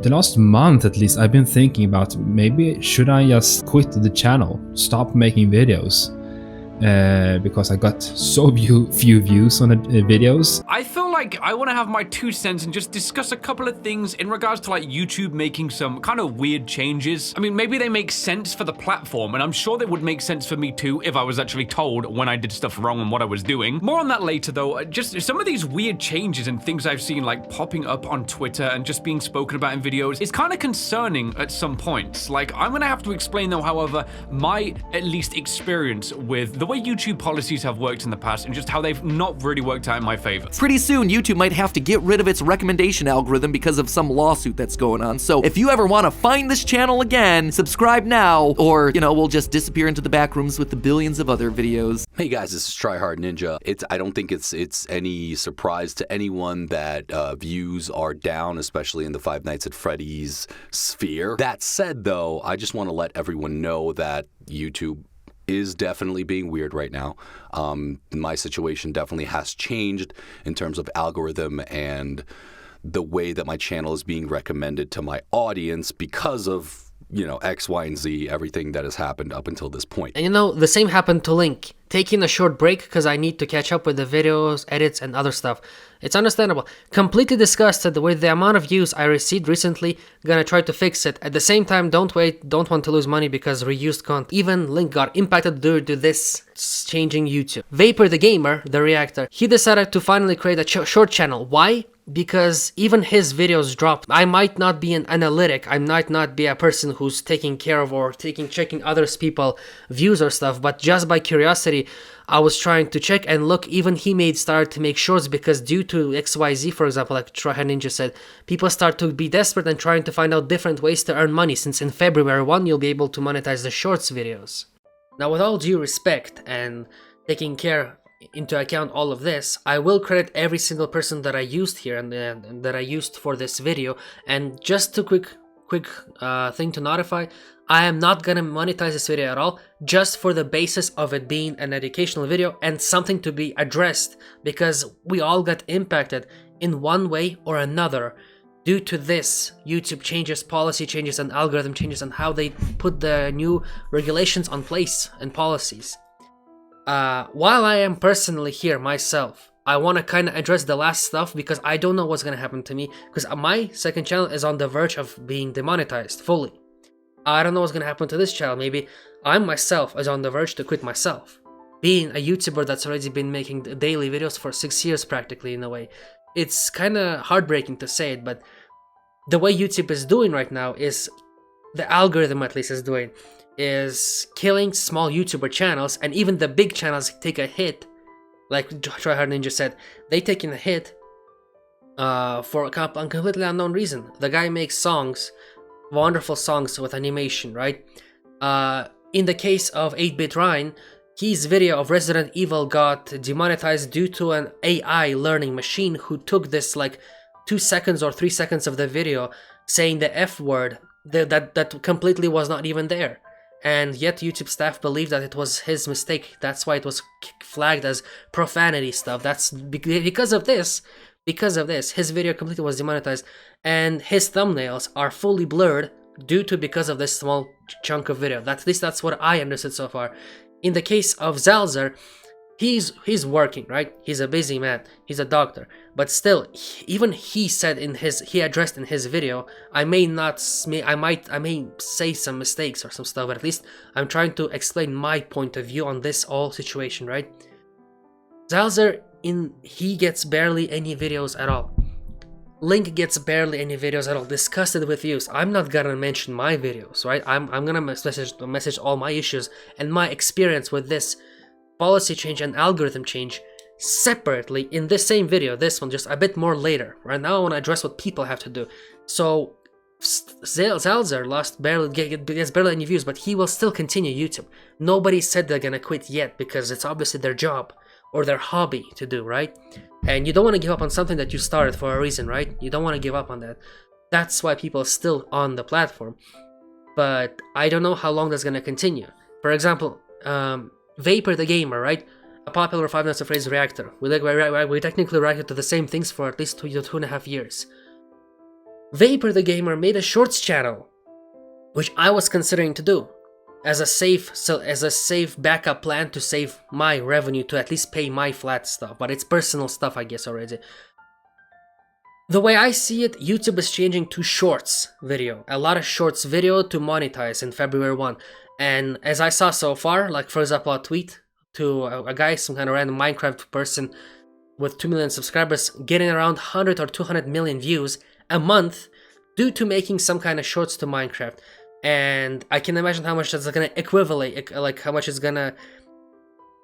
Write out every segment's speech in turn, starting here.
The last month at least, I've been thinking about maybe should I just quit the channel, stop making videos, because I got so few views on the videos. I feel like I want to have my 2 cents and just discuss a couple of things in regards to like YouTube making some kind of weird changes. I mean, maybe they make sense for the platform, and I'm sure they would make sense for me too if I was actually told when I did stuff wrong and what I was doing. More on that later though. Just some of these weird changes and things I've seen like popping up on Twitter and just being spoken about in videos is kind of concerning at some points. Like, I'm gonna have to explain though, however, my at least experience with the way YouTube policies have worked in the past and just how they've not really worked out in my favor. Pretty soon, YouTube might have to get rid of its recommendation algorithm because of some lawsuit that's going on. So if you ever want to find this channel again, subscribe now, or, you know, we'll just disappear into the back rooms with the billions of other videos. Hey guys, this is Tryhard Ninja. I don't think it's any surprise to anyone that views are down, especially in the Five Nights at Freddy's sphere. That said, though, I just want to let everyone know that YouTube is definitely being weird right now. My situation definitely has changed in terms of algorithm and the way that my channel is being recommended to my audience because of, you know, X, Y, and Z, everything that has happened up until this point. And you know, the same happened to Link. Taking a short break because I need to catch up with the videos, edits, and other stuff. It's understandable. Completely disgusted with the amount of views I received recently. Gonna try to fix it. At the same time, don't want to lose money because reused content. Even Link got impacted due to this changing YouTube. Vapor the Gamer, the reactor, he decided to finally create a short channel. Why? Because even his videos dropped. I might not be an analytic, I might not be a person who's taking care of or checking others people views or stuff, but just by curiosity, I was trying to check and look. Even he started to make shorts because due to XYZ, for example, like Tryhard Ninja said, people start to be desperate and trying to find out different ways to earn money, since in February 1 you'll be able to monetize the shorts videos. Now, with all due respect and taking care into account all of this, I will credit every single person that I used here and that I used for this video. And just a quick thing to notify, I am not gonna monetize this video at all, just for the basis of it being an educational video and something to be addressed, because we all got impacted in one way or another due to this YouTube changes, policy changes, and algorithm changes, and how they put the new regulations on place and policies. While I am personally here myself, I want to kind of address the last stuff because I don't know what's going to happen to me, because my second channel is on the verge of being demonetized fully. I don't know what's going to happen to this channel. Maybe I myself is on the verge to quit myself. Being a YouTuber that's already been making daily videos for 6 years practically, in a way. It's kind of heartbreaking to say it, but the way YouTube is doing right now is, the algorithm at least is doing, is killing small YouTuber channels, and even the big channels take a hit. Like Tryhard Ninja said, they taking a hit for a completely unknown reason. The guy makes songs, wonderful songs with animation, right? In the case of 8-Bit Ryan, his video of Resident Evil got demonetized due to an AI learning machine who took this like 2 seconds or 3 seconds of the video saying the F word that completely was not even there. And yet YouTube staff believed that it was his mistake. That's why it was flagged as profanity stuff. That's because of this, his video completely was demonetized, and his thumbnails are fully blurred because of this small chunk of video. At least that's what I understood so far. In the case of Zalzer, he's working, right? He's a busy man. He's a doctor, but still, even he said he addressed in his video, I may say some mistakes or some stuff, but at least I'm trying to explain my point of view on this whole situation, right? Zalzer, he gets barely any videos at all. Link gets barely any videos at all. Disgusted with views. I'm not gonna mention my videos, right? I'm gonna message all my issues and my experience with this policy change and algorithm change separately in this same video, this one just a bit more later. Right now I want to address what people have to do. So Zalzer gets barely any views, but he will still continue YouTube. Nobody said they're gonna quit yet, because it's obviously their job or their hobby to do, right? And you don't want to give up on something that you started for a reason, right? You don't want to give up on that. That's why people are still on the platform. But I don't know how long that's gonna continue. For example, Vapor the Gamer, right? A popular Five Nights at Freddy's reactor. We technically reacted to the same things for at least 2.5 years. Vapor the Gamer made a shorts channel, which I was considering to do as a safe backup plan to save my revenue, to at least pay my flat stuff, but it's personal stuff, I guess, already. The way I see it, YouTube is changing to shorts video, a lot of shorts video to monetize in February 1. And as I saw so far, like for example a tweet to a guy, some kind of random Minecraft person with 2 million subscribers, getting around 100 or 200 million views a month due to making some kind of shorts to Minecraft. And I can imagine how much that's gonna equivalent, like how much it's gonna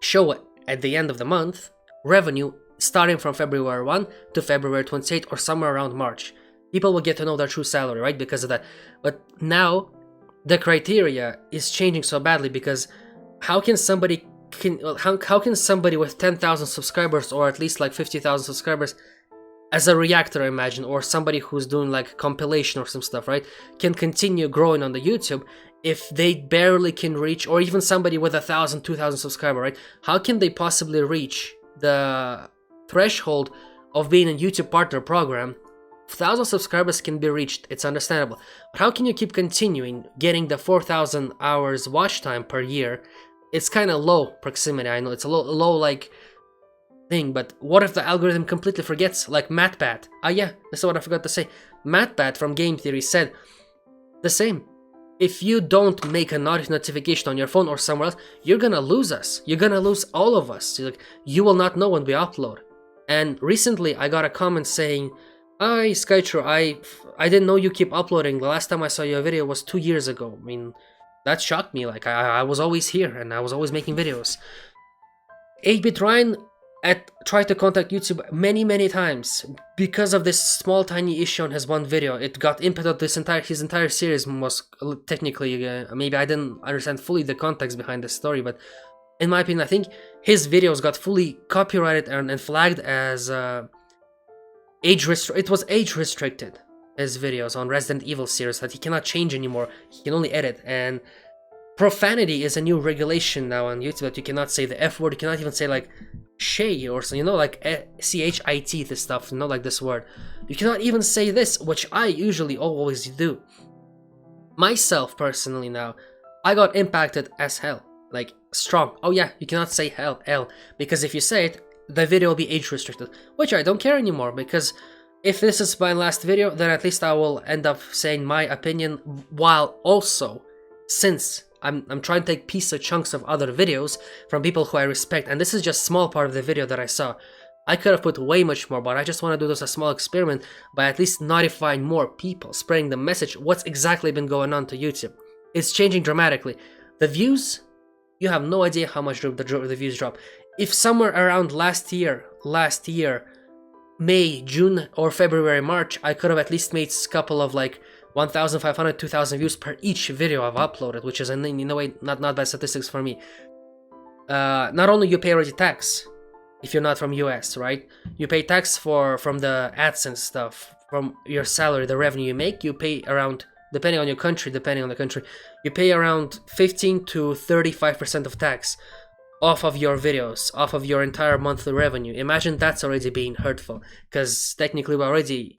show at the end of the month, revenue starting from February 1 to February 28 or somewhere around March. People will get to know their true salary, right, because of that. But now the criteria is changing so badly, because how can somebody with 10,000 subscribers, or at least like 50,000 subscribers, as a reactor, I imagine, or somebody who's doing like compilation or some stuff, right, can continue growing on the YouTube if they barely can reach, or even somebody with 1,000, 2,000 subscribers, right? How can they possibly reach the threshold of being a YouTube partner program? 1,000 subscribers can be reached, it's understandable. But how can you keep continuing getting the 4,000 hours watch time per year? It's kind of low proximity, I know, it's a low like thing, but what if the algorithm completely forgets, like MatPat? Ah yeah, that's what I forgot to say. MatPat from Game Theory said the same. If you don't make a notification on your phone or somewhere else, you're gonna lose us. You're gonna lose all of us. You will not know when we upload. And recently I got a comment saying, "Hi Skytro, I didn't know you keep uploading. The last time I saw your video was 2 years ago." I mean, that shocked me. Like I was always here and I was always making videos. 8-Bit Ryan tried to contact YouTube many times because of this small tiny issue on his one video. It got impacted. His entire series was technically, maybe I didn't understand fully the context behind the story, but in my opinion, I think his videos got fully copyrighted and flagged as age restricted. His videos on Resident Evil series that he cannot change anymore. He can only edit. And profanity is a new regulation now on YouTube, that you cannot say the F word. You cannot even say like shay or something, like CHIT, this stuff, like this word. You cannot even say this, which I usually always do. Myself, personally now, I got impacted as hell, like strong. Oh yeah, you cannot say L, because if you say it, the video will be age restricted, which I don't care anymore, because if this is my last video, then at least I will end up saying my opinion, while also, since I'm trying to take pieces of chunks of other videos from people who I respect, and this is just a small part of the video that I saw. I could have put way much more, but I just want to do this as a small experiment by at least notifying more people, spreading the message, what's exactly been going on to YouTube. It's changing dramatically. The views, you have no idea how much the views drop. If somewhere around last year, May, June, or February, March, I could have at least made a couple of like 1,500, 2,000 views per each video I've uploaded, which is in a way not bad statistics for me. Not only you pay already tax, if you're not from US, right? You pay tax from the AdSense stuff, from your salary, the revenue you make. You pay around, depending on the country, you pay around 15 to 35% of tax off of your videos, off of your entire monthly revenue. Imagine that's already being hurtful, because technically we already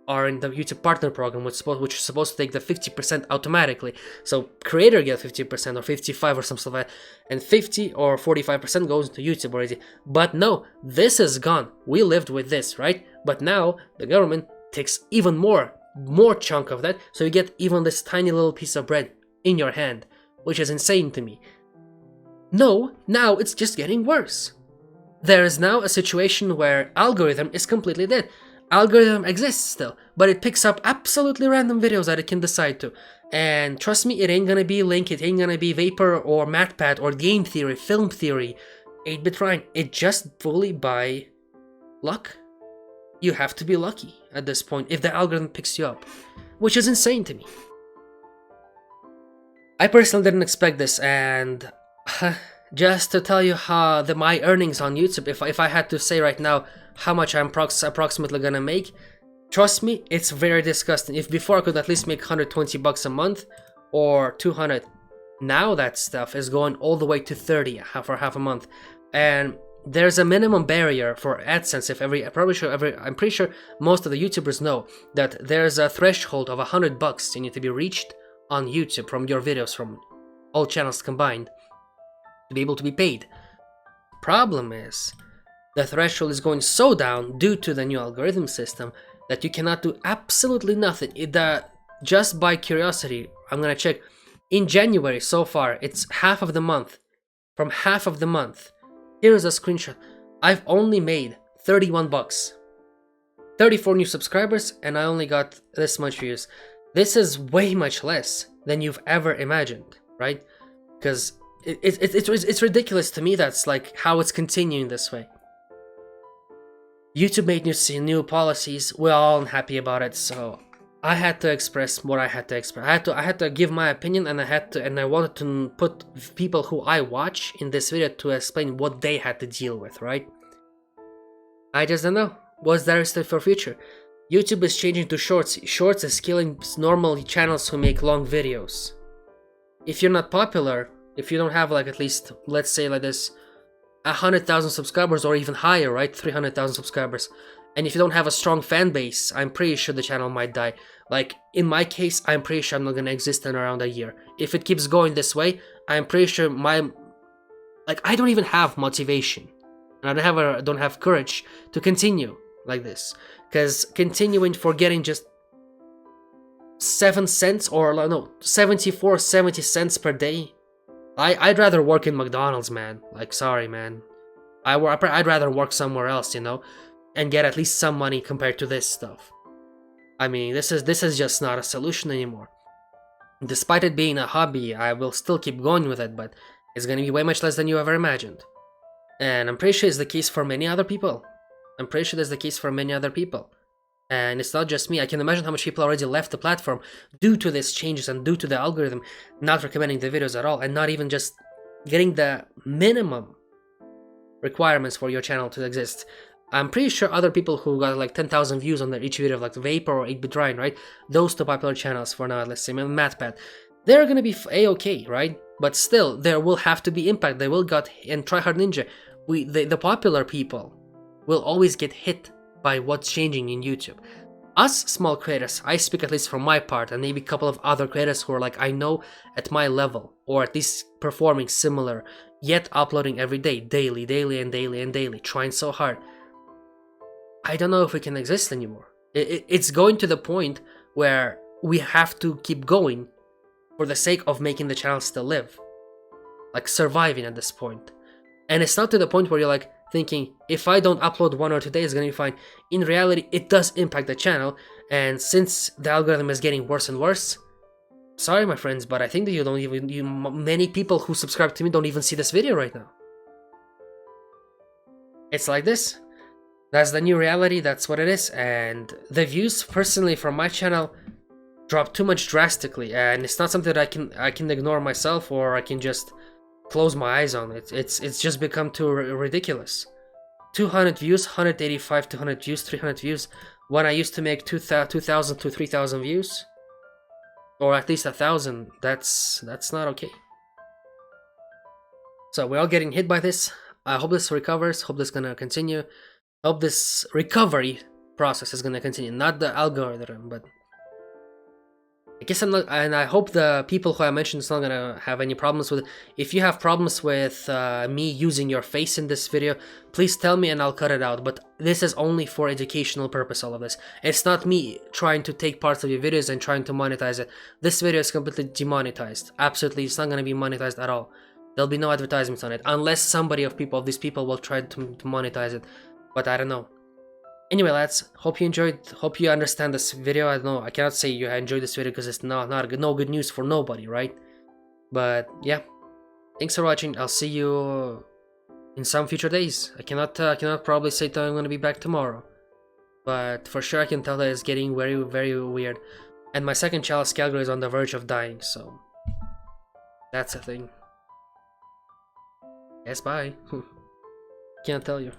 are in the YouTube partner program, which is supposed to take the 50% automatically. So creator get 50% or 55 or something like that, and 50 or 45% goes into YouTube already. But no, this is gone. We lived with this, right? But now the government takes even more chunk of that, so you get even this tiny little piece of bread in your hand, which is insane to me. No, now it's just getting worse. There is now a situation where algorithm is completely dead. Algorithm exists still, but it picks up absolutely random videos that it can decide to. And trust me, it ain't gonna be Link, it ain't gonna be Vapor or MatPat or Game Theory, Film Theory, 8-Bit Ryan. It just fully by luck. You have to be lucky at this point if the algorithm picks you up, which is insane to me. I personally didn't expect this, and just to tell you how my earnings on YouTube, if I had to say right now how much I'm approximately gonna make, trust me, it's very disgusting. If before I could at least make $120 a month or 200, now that stuff is going all the way to 30 for half a month. And there's a minimum barrier for AdSense. I'm pretty sure most of the YouTubers know that there's a threshold of $100 you need to be reached on YouTube from your videos from all channels combined to be able to be paid. Problem is, the threshold is going so down due to the new algorithm system that you cannot do absolutely nothing. Just by curiosity, I'm gonna check. In January so far, it's half of the month. From half of the month, here's a screenshot. I've only made $31. 34 new subscribers, and I only got this much views. This is way much less than you've ever imagined, right? Because it's ridiculous to me. That's like how it's continuing this way. YouTube made new policies. We're all unhappy about it, so I had to express what I had to express. I had to give my opinion, and I wanted to put people who I watch in this video to explain what they had to deal with, right? I just don't know. What's there still for future? YouTube is changing to Shorts. Shorts is killing normal channels who make long videos. If you're not popular, if you don't have like at least, let's say like this, 100,000 subscribers or even higher, right? 300,000 subscribers. And if you don't have a strong fan base, I'm pretty sure the channel might die. Like, in my case, I'm pretty sure I'm not gonna exist in around a year. If it keeps going this way, I'm pretty sure I don't even have motivation. And I don't have courage to continue like this. Because continuing for getting just 7 cents or no, 70 cents per day, I'd rather work in McDonald's, man. Like, sorry, man. I'd rather work somewhere else, you know? And get at least some money compared to this stuff. I mean, this is just not a solution anymore. Despite it being a hobby, I will still keep going with it, but it's gonna be way much less than you ever imagined. And I'm pretty sure it's the case for many other people. I'm pretty sure that's the case for many other people. And it's not just me. I can imagine how much people already left the platform due to these changes and due to the algorithm not recommending the videos at all, and not even just getting the minimum requirements for your channel to exist. I'm pretty sure other people who got like 10,000 views on each video of like Vapor or 8-Bit Ryan, right? Those two popular channels for now, let's say, MatPat, they're gonna be a-okay, right? But still, there will have to be impact. They will get, and Tryhard Ninja, the popular people will always get hit by what's changing in YouTube. Us small creators, I speak at least from my part, and maybe a couple of other creators who are like, I know at my level, or at least performing similar, yet uploading every day, daily, trying so hard. I don't know if we can exist anymore. It's going to the point where we have to keep going for the sake of making the channel still live. Like surviving at this point. And it's not to the point where you're like thinking, if I don't upload 1 or 2 days, it's gonna be fine. In reality, it does impact the channel, and since the algorithm is getting worse and worse, sorry my friends, but I think that many people who subscribe to me don't even see this video right now. It's like this. That's the new reality, that's what it is, and the views personally from my channel dropped too much drastically, and it's not something that I can ignore myself, or I can just close my eyes on it. It's just become too ridiculous. 200 views, 185, 200 views, 300 views, when I used to make 2,000 to 3,000 views, or at least 1,000, that's not okay. So we're all getting hit by this. I hope this recovers, hope this is gonna continue. Hope this recovery process is gonna continue, not the algorithm, but I guess I'm not, and I hope the people who I mentioned is not gonna have any problems with it. If you have problems with me using your face in this video, please tell me and I'll cut it out, but this is only for educational purpose, all of this. It's not me trying to take parts of your videos and trying to monetize it. This video is completely demonetized. Absolutely, it's not gonna be monetized at all. There'll be no advertisements on it, unless somebody of these people will try to monetize it. But I don't know. Anyway, lads, hope you enjoyed, hope you understand this video. I don't know, I cannot say you enjoyed this video because it's no good news for nobody, right? But yeah, thanks for watching. I'll see you in some future days. I cannot probably say that I'm gonna be back tomorrow, but for sure I can tell that it's getting very, very weird. And my second channel, Scalgro, is on the verge of dying, so that's a thing. Yes, bye. Can't tell you.